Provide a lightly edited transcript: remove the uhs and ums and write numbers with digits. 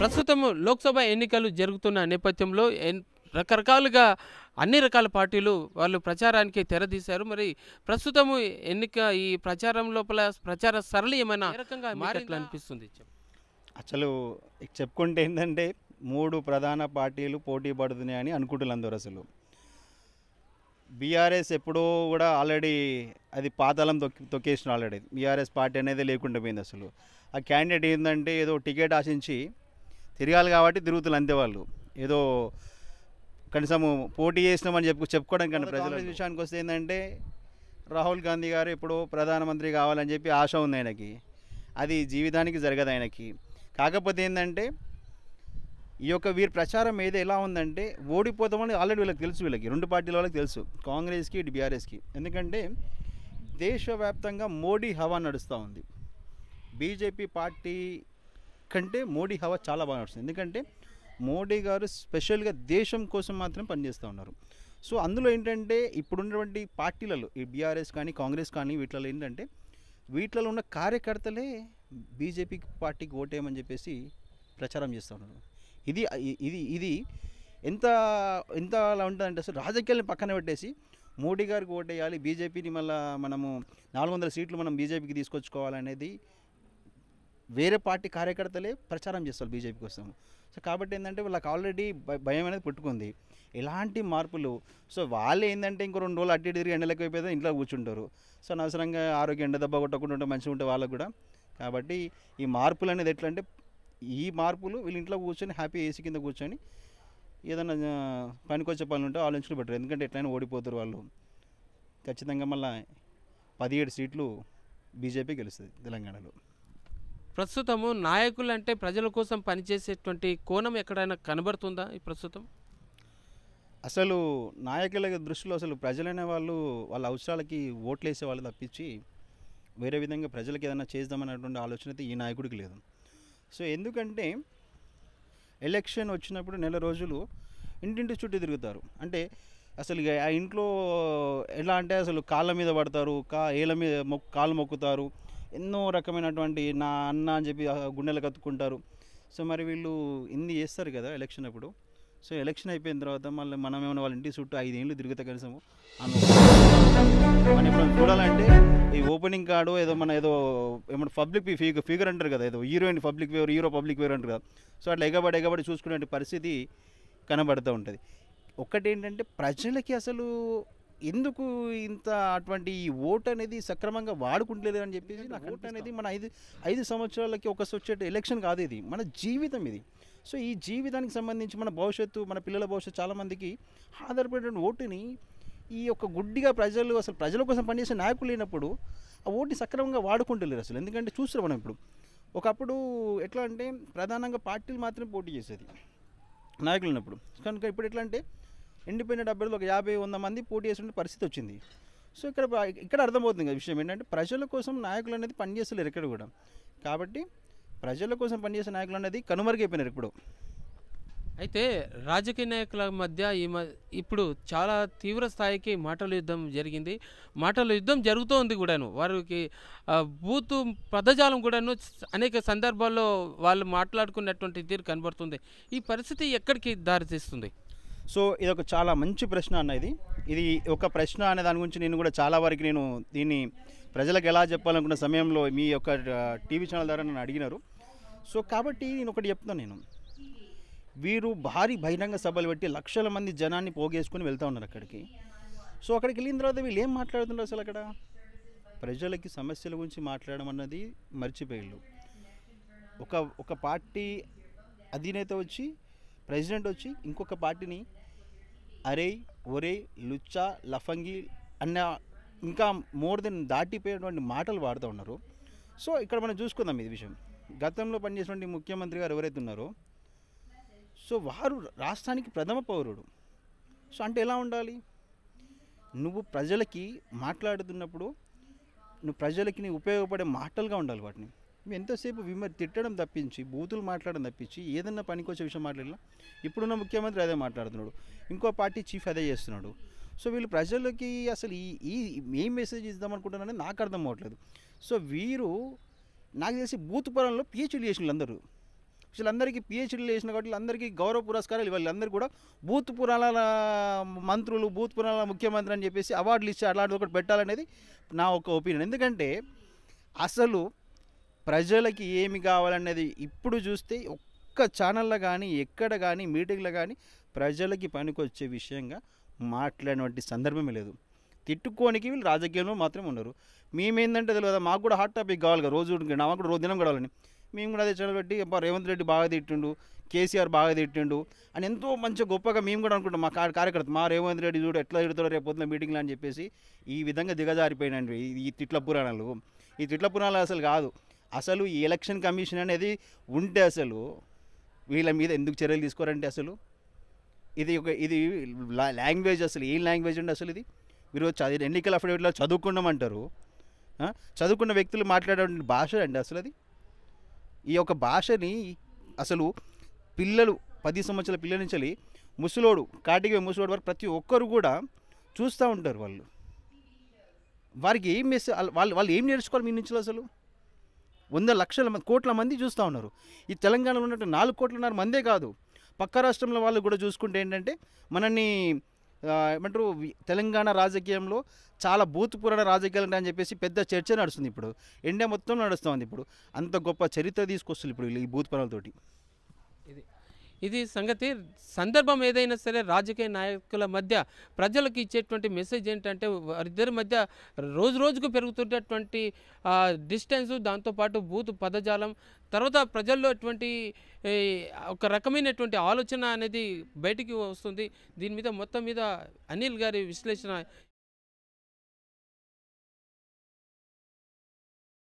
ప్రస్తుతము లోక్సభ ఎన్నికలు జరుగుతున్న నేపథ్యంలో రకరకాలుగా అన్ని రకాల పార్టీలు వాళ్ళు ప్రచారానికి తెరదీశారు. మరి ప్రస్తుతము ఈ ప్రచారం లోపల ప్రచార సరళి ఏమైనా ఏ రకంగా మారినట్లు అనిపిస్తుంది? అసలు చెప్పుకుంటే ఏంటంటే 3 ప్రధాన పార్టీలు పోటీ పడుతున్నాయని అనుకుంటున్నారు అందరూ. అసలు బీఆర్ఎస్ ఎప్పుడో కూడా ఆల్రెడీ అది పాతాళం తొక్కేసిన ఆల్రెడీ బీఆర్ఎస్ పార్టీ అనేది లేకుండా పోయింది. అసలు ఆ క్యాండిడేట్ ఏంటంటే ఏదో టికెట్ ఆశించి తిరగాలి కాబట్టి తిరుగుతున్నారు అంతే. వాళ్ళు ఏదో కనీసము పోటీ చేసినామని చెప్పుకోవడం కానీ ప్రజల విషయానికి వస్తే ఏంటంటే రాహుల్ గాంధీ గారు ఎప్పుడో ప్రధానమంత్రి కావాలని చెప్పి ఆశ ఉంది ఆయనకి. అది జీవితానికి జరగదు ఆయనకి. కాకపోతే ఏంటంటే ఈ యొక్క వీరి ప్రచారం ఏదో ఎలా ఉందంటే ఓడిపోతామని ఆల్రెడీ వీళ్ళకి తెలుసు. వీళ్ళకి 2 పార్టీల వాళ్ళకి తెలుసు, కాంగ్రెస్కి ఇటు బీఆర్ఎస్కి. ఎందుకంటే దేశవ్యాప్తంగా మోడీ హవా నడుస్తూ ఉంది. బీజేపీ పార్టీ కంటే మోడీ హవా చాలా బాగా నడుస్తుంది. ఎందుకంటే మోడీ గారు స్పెషల్గా దేశం కోసం మాత్రం పనిచేస్తూ ఉన్నారు. సో అందులో ఏంటంటే ఇప్పుడున్నటువంటి పార్టీలలో ఈ బీఆర్ఎస్ కానీ కాంగ్రెస్ కానీ వీటిలో ఏంటంటే వీటిలో ఉన్న కార్యకర్తలే బీజేపీ పార్టీకి ఓటేయమని చెప్పేసి ప్రచారం చేస్తూ ఉన్నారు. ఇది ఇది ఇది ఎంత ఎంత అలా ఉంటుందంటే అసలు రాజకీయాలను పక్కన పెట్టేసి మోడీ గారికి ఓటేయాలి, బీజేపీని మళ్ళీ మనము 400 సీట్లు మనం బీజేపీకి తీసుకొచ్చుకోవాలనేది వేరే పార్టీ కార్యకర్తలే ప్రచారం చేస్తారు బీజేపీ కోసం. సో కాబట్టి ఏంటంటే వాళ్ళకి ఆల్రెడీ భయం అనేది పుట్టుకుంది ఎలాంటి మార్పులు. సో వాళ్ళు ఏంటంటే ఇంకో 2 రోజులు అడ్డు తిరిగి ఎండలకు అయిపోతే ఇంట్లో కూర్చుంటారు. సో అనవసరంగా ఆరోగ్యం ఎండ దెబ్బ కొట్టకుండా ఉంటే మంచిగా ఉంటే వాళ్ళకు కూడా. కాబట్టి ఈ మార్పులు అనేది ఎట్లా అంటే ఈ మార్పులు వీళ్ళు ఇంట్లో కూర్చొని హ్యాపీ ఏసీ కింద కూర్చొని ఏదైనా పనికొచ్చే పనులు ఉంటే ఆలోచించులు పెట్టరు. ఎందుకంటే ఎట్లయినా ఓడిపోతారు వాళ్ళు. ఖచ్చితంగా మళ్ళీ 17 సీట్లు బీజేపీ గెలుస్తుంది తెలంగాణలో. ప్రస్తుతము నాయకులు అంటే ప్రజల కోసం పనిచేసేటువంటి కోణం ఎక్కడైనా కనబడుతుందా ఈ ప్రస్తుతం? అసలు నాయకుల దృష్టిలో అసలు ప్రజలనే వాళ్ళు వాళ్ళ అవసరాలకి ఓట్లు వేసే వాళ్ళు తప్పించి వేరే విధంగా ప్రజలకు ఏదైనా చేద్దామనేటువంటి ఆలోచన అయితే ఈ నాయకుడికి లేదు. సో ఎందుకంటే ఎలక్షన్ వచ్చినప్పుడు నెల రోజులు ఇంటింటి చుట్టూ తిరుగుతారు. అంటే అసలు ఆ ఇంట్లో ఎలా అంటే అసలు కాళ్ళ మీద పడతారు, ఏళ్ళ మీద కాళ్ళు మొక్కుతారు, ఎన్నో రకమైనటువంటి నా అన్న అని చెప్పి గుండెలు కత్తుకుంటారు. సో మరి వీళ్ళు ఇన్ని చేస్తారు కదా ఎలక్షన్ అప్పుడు. సో ఎలక్షన్ అయిపోయిన తర్వాత మళ్ళీ మనం ఏమైనా వాళ్ళ ఇంటి చుట్టూ 5 ఏళ్ళు తిరుగుతా కనీసము మనం ఎప్పుడు చూడాలంటే ఈ ఓపెనింగ్ కార్డు ఏదో మన ఏదో ఏమన్నా పబ్లిక్ ఫిగర్ అంటారు కదా, ఏదో heroine public wear hero public wear అంటారు కదా. సో అట్లా ఎగబడి చూసుకునే పరిస్థితి కనబడుతూ ఉంటుంది. ఒక్కటేంటంటే ప్రజలకి అసలు ఎందుకు ఇంత అటువంటి ఈ ఓటు అనేది సక్రమంగా వాడుకుంటలేదు అని చెప్పేసి నాకు ఓటు అనేది మన 5 సంవత్సరాలకి వచ్చే ఎలక్షన్ కాదు, ఇది మన జీవితం ఇది. సో ఈ జీవితానికి సంబంధించి మన భవిష్యత్తు, మన పిల్లల భవిష్యత్తు చాలామందికి ఆధారపడిన ఓటుని ఈ యొక్క గుడ్డిగా ప్రజలు అసలు ప్రజల కోసం పనిచేసే నాయకులు లేనప్పుడు ఆ ఓటుని సక్రమంగా వాడుకుంటలేరు అసలు. ఎందుకంటే చూస్తున్నాం మనం ఇప్పుడు. ఒకప్పుడు ఎట్లా అంటే ప్రధానంగా పార్టీలు మాత్రమే పోటీ చేసేది నాయకులు ఉన్నప్పుడు. కనుక ఇప్పుడు ఎట్లా అంటే ఇండిపెండెంట్ అభ్యర్థులు ఒక 50-100 మంది పోటీ చేసే పరిస్థితి వచ్చింది. సో ఇక్కడ అర్థమవుతుంది కదా విషయం ఏంటంటే ప్రజల కోసం నాయకులు అనేది పనిచేస్తలేరు ఎక్కడ కూడా. కాబట్టి ప్రజల కోసం పనిచేసే నాయకులు అనేది కనుమరుగైపోయినారు ఇప్పుడు. అయితే రాజకీయ నాయకుల మధ్య ఇప్పుడు చాలా తీవ్ర స్థాయికి మాటల యుద్ధం జరిగింది. మాటల యుద్ధం జరుగుతోంది కూడాను. వారికి బూతు పదజాలం కూడాను అనేక సందర్భాల్లో వాళ్ళు మాట్లాడుకున్నటువంటి తీరు కనబడుతుంది. ఈ పరిస్థితి ఎక్కడికి దారితీస్తుంది? సో ఇది ఒక చాలా మంచి ప్రశ్న అన్న. ఇది ఒక ప్రశ్న అనే దాని గురించి నేను కూడా చాలా వరకు నేను దీన్ని ప్రజలకు ఎలా చెప్పాలనుకున్న సమయంలో మీ యొక్క టీవీ ఛానల్ ద్వారా నన్ను అడిగినారు. సో కాబట్టి నేను ఒకటి చెప్తాను. వీరు భారీ బహిరంగ సభలు పెట్టి లక్షల మంది జనాన్ని పోగేసుకొని వెళ్తూ ఉన్నారు అక్కడికి. సో అక్కడికి వెళ్ళిన తర్వాత వీళ్ళు ఏం మాట్లాడుతున్నారు అసలు? అక్కడ ప్రజలకి సమస్యల గురించి మాట్లాడడం అన్నది మర్చిపోయారు. ఒక పార్టీ అధినేత వచ్చి, ప్రెసిడెంట్ వచ్చి ఇంకొక పార్టీని అరే ఒరే లుచ్చా లఫంగి అన్న ఇంకా మోర్ దెన్ దాటిపోయేటువంటి మాటలు వాడుతూ ఉన్నారు. సో ఇక్కడ మనం చూసుకుందాం ఈ విషయం. గతంలో పనిచేసినటువంటి ముఖ్యమంత్రి గారు ఎవరైతే ఉన్నారో సో వారు రాష్ట్రానికి ప్రథమ పౌరుడు. సో అంటే ఎలా ఉండాలి? నువ్వు ప్రజలకి మాట్లాడుతున్నప్పుడు నువ్వు ప్రజలకి ఉపయోగపడే మాటలుగా ఉండాలి. వాటిని నువ్వు ఎంతసేపు తిట్టడం తప్పించి, బూతులు మాట్లాడడం తప్పించి ఏదన్నా పనికొచ్చే విషయం మాట్లాడినా ఇప్పుడున్న ముఖ్యమంత్రి అదే మాట్లాడుతున్నాడు, ఇంకో పార్టీ చీఫ్ అదే చేస్తున్నాడు. సో వీళ్ళు ప్రజలకి అసలు ఈ ఏం మెసేజ్ ఇద్దామనుకుంటున్నారని నాకు అర్థం అవ్వట్లేదు. సో వీరు నాకు తెలిసి బూత్ పరంలో పిహెచ్డీ చేసిన అందరూ. వీళ్ళందరికీ పిహెచ్డీలు చేసిన కాబట్టి వీళ్ళందరికీ గౌరవ పురస్కారాలు ఇవ్వాలి. వీళ్ళందరూ కూడా బూత్ పురాణాల మంత్రులు, బూత్ పురాణాల ముఖ్యమంత్రి అని చెప్పేసి అవార్డులు ఇచ్చి అలాంటిది ఒకటి పెట్టాలనేది నా ఒక ఒపీనియన్. ఎందుకంటే అసలు ప్రజలకి ఏమి కావాలనేది ఇప్పుడు చూస్తే ఒక్క ఛానల్లో కానీ, ఎక్కడ కానీ, మీటింగ్లో కానీ ప్రజలకి పనికొచ్చే విషయంగా మాట్లాడినటువంటి సందర్భమే లేదు. తిట్టుకోనికి వీళ్ళు రాజకీయంలో మాత్రమే ఉన్నారు. మేమేందంటే తెలియదు, మాకు కూడా హాట్ టాపిక్ కావాలి కదా, రోజు నాకు కూడా రోజు దినం గడవాలని. మేము కూడా అదే ఛానల్ పెట్టి అబ్బా రేవంత్ రెడ్డి బాగా తిట్టిండు, కేసీఆర్ బాగా తిట్టిండు అని ఎంతో మంచిగా గొప్పగా మేము కూడా అనుకుంటాం. మా కార్యకర్త మా రేవంత్ రెడ్డి చూడు ఎట్లా తిడతారో రేపు పొద్దున మీటింగ్లో అని చెప్పేసి ఈ విధంగా దిగజారిపోయినండి ఈ తిట్ల పురాణాలు. ఈ తిట్ల పురాణాలు అసలు కాదు. అసలు ఈ ఎలక్షన్ కమిషన్ అనేది ఉంటే అసలు వీళ్ళ మీద ఎందుకు చర్యలు తీసుకోరంటే అసలు ఇది లాంగ్వేజ్, అసలు ఏం లాంగ్వేజ్ అండి అసలు ఇది? మీరు ఎన్నికల అఫిడవిట్లో చదువుకున్నామంటారు. చదువుకున్న వ్యక్తులు మాట్లాడే భాష అండి అసలు అది. ఈ యొక్క భాషని అసలు పిల్లలు 10 సంవత్సరాల పిల్లల నుంచి ముసలోడు కాటికి ముసలోడు వరకు ప్రతి ఒక్కరు కూడా చూస్తూ ఉంటారు. వారికి ఏం వాళ్ళు ఏం నేర్చుకోవాలి మీ నుంచి? అసలు 100 లక్షల మంది, కోట్ల మంది చూస్తూ ఉన్నారు. ఈ తెలంగాణలో ఉన్నట్టు 4 కోట్లన్నర మందే కాదు, పక్క రాష్ట్రంలో వాళ్ళు కూడా చూసుకుంటే ఏంటంటే మనల్ని ఏమంటారు, తెలంగాణ రాజకీయంలో చాలా బూత్ పురాణ రాజకీయాలు అని చెప్పేసి పెద్ద చర్చ నడుస్తుంది. ఇప్పుడు ఇండియా మొత్తం నడుస్తుంది. ఇప్పుడు అంత గొప్ప చరిత్ర తీసుకొస్తుంది ఇప్పుడు ఈ బూత్ పురాణాలతోటి. ఇది సంగతి. సందర్భం ఏదైనా సరే రాజకీయ నాయకుల మధ్య ప్రజలకు ఇచ్చేటువంటి మెసేజ్ ఏంటంటే వారిద్దరి మధ్య రోజు రోజుకు పెరుగుతున్నటువంటి డిస్టెన్స్, దాంతోపాటు బూత్ పదజాలం, తర్వాత ప్రజల్లో అటువంటి ఒక రకమైనటువంటి ఆలోచన అనేది బయటికి వస్తుంది. దీని మీద మొత్తం మీద అనిల్ గారి విశ్లేషణ